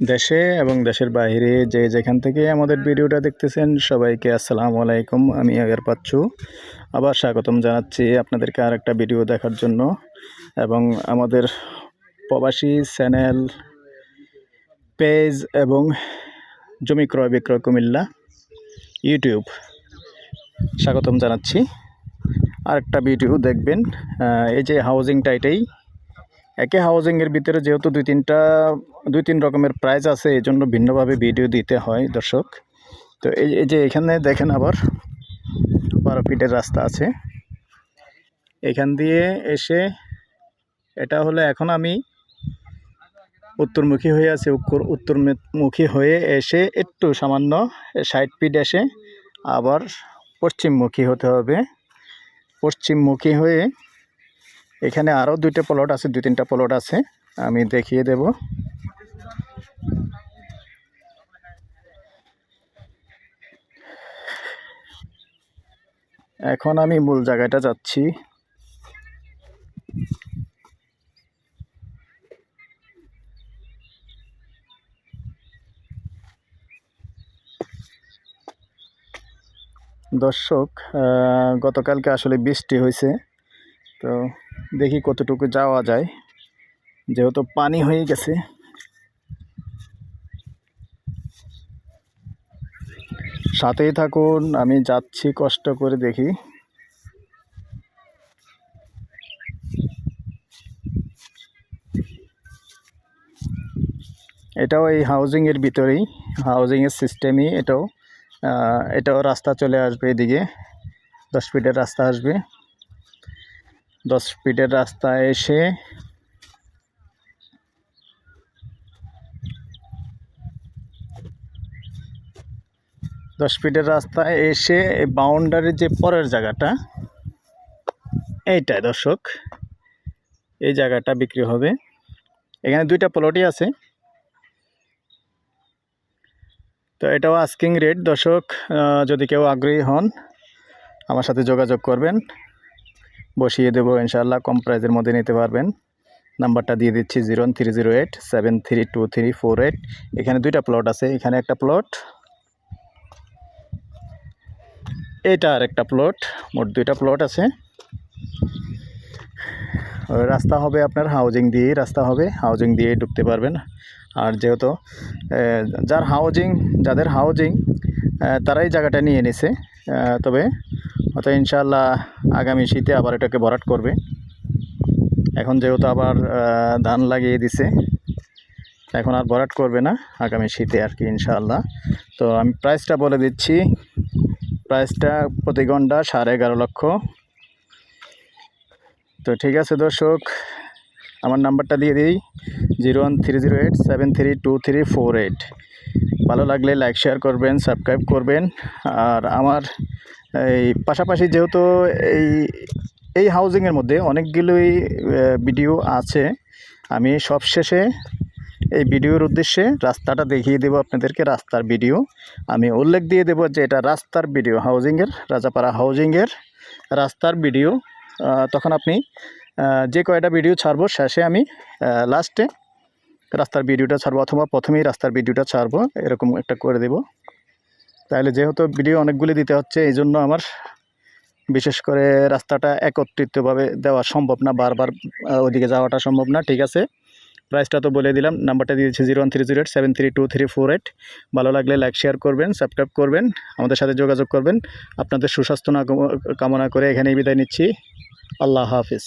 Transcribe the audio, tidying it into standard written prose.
দেশে এবং দেশের বাইরে যে যেখান থেকে আমাদের ভিডিওটা দেখতেছেন সবাইকে আসসালামু আলাইকুম। আমি আগের পাচ্ছু আবার স্বাগতম জানাচ্ছি আপনাদেরকে আরেকটা ভিডিও দেখার জন্য এবং আমাদের প্রবাসী চ্যানেল পেজ এবং জমি ক্রয় বিক্রয় কুমিল্লা ইউটিউব স্বাগতম জানাচ্ছি। আরেকটা ভিডিও দেখবেন। এই যে হাউজিংটা এটাই একই হাউজিংয়ের ভিতরে যেহেতু দুই তিন রকমের প্রাইস আছে, এই জন্য ভিন্নভাবে ভিডিও দিতে হয় দর্শক। তো এই যে এখানে দেখেন আবার 12 ফিটের রাস্তা আছে এখান দিয়ে এসে। এটা হলো এখন আমি উত্তরমুখী হয়ে আছি, উত্তরমুখী হয়ে এসে একটু সামান্য 60 ফিট এসে আবার পশ্চিমমুখী হতে হবে। পশ্চিমমুখী হয়ে এখানে আরও দুই তিনটা প্লট আছে, আমি দেখিয়ে দেব। এখন আমি মূল জায়গাটা যাচ্ছি। দর্শক, গতকালকে আসলে বৃষ্টি হয়েছে, তো দেখি কতটুকু যাওয়া যায়, যেহেতু পানি হয়ে গেছে। সাথেই থাকুন, আমি যাচ্ছি কষ্ট করে দেখি। এটাও এই হাউজিংয়ের ভিতরেই, হাউজিংয়ের সিস্টেমই এটাও রাস্তা চলে আসবে এদিকে। 10 ফিটের রাস্তা আসবে। 10 ফিটের রাস্তা এসে বাউন্ডারির যে পরের জায়গাটা এইটাই দর্শক, এই জায়গাটা বিক্রি হবে। এখানে দুইটা প্লটই আছে, তো এটাও আস্কিং রেট দর্শক। যদি কেউ আগ্রহী হন আমার সাথে যোগাযোগ করবেন, বসিয়ে দেবো ইনশাআল্লাহ, কম প্রাইসের মধ্যে নিতে পারবেন। নাম্বারটা দিয়ে দিচ্ছি 03087323448। এখানে দুইটা প্লট আছে, এখানে একটা প্লট, এটা আর একটা প্লট, মোট দুইটা প্লট আছে। রাস্তা হবে আপনার হাউজিং দিয়েই রাস্তা হবে, হাউজিং দিয়েই ঢুকতে পারবেন। আর যেহেতু যাদের হাউজিং তারাই জায়গাটা নিয়ে নিছে, তবে হয়তো ইনশাআল্লাহ আগামী শীতে আবার এটাকে ভরাট করবে। এখন যেহেতু আবার ধান লাগিয়ে দিছে, এখন আর ভরাট করবে না, আগামী শীতে আর কি ইনশাআল্লাহ। তো আমি প্রাইসটা বলে দিচ্ছি, প্রাইসটা প্রতি ঘন্টা 11.5 লক্ষ। তো ঠিক আছে দর্শক, আমার নাম্বারটা দিয়ে দিই 01308732348। ভালো লাগলে লাইক শেয়ার করবেন, সাবস্ক্রাইব করবেন। আর আমার এই পাশাপাশি যেহেতু এই হাউজিংয়ের মধ্যে অনেকগুলোই ভিডিও আছে, আমি সবশেষে এই ভিডিওর উদ্দেশ্যে রাস্তাটা দেখিয়ে দেবো আপনাদেরকে। রাস্তার ভিডিও আমি উল্লেখ দিয়ে দেবো যে এটা রাস্তার ভিডিও, হাউজিংয়ের, রাজাপাড়া হাউজিংয়ের রাস্তার ভিডিও। তখন আপনি যে কয়টা ভিডিও ছাড়বো শেষে আমি লাস্টে রাস্তার ভিডিওটা ছাড়বো, অথবা প্রথমেই রাস্তার ভিডিওটা ছাড়বো, এরকম একটা করে দেব। তাহলে যেহেতু ভিডিও অনেকগুলি দিতে হচ্ছে, এই জন্য আমার বিশেষ করে রাস্তাটা একত্রিতভাবে দেওয়া সম্ভব না, বারবার ওইদিকে যাওয়াটা সম্ভব না। ঠিক আছে, প্রাইসটা তো বলে দিলাম, নাম্বারটা দিয়েছি 0130873323448। ভালো লাগলে লাইক শেয়ার করবেন, সাবস্ক্রাইব করবেন, আমাদের সাথে যোগাযোগ করবেন। আপনাদের সুস্বাস্থ্য কামনা করে এখানেই বিদায় নিচ্ছি। আল্লাহ হাফিজ।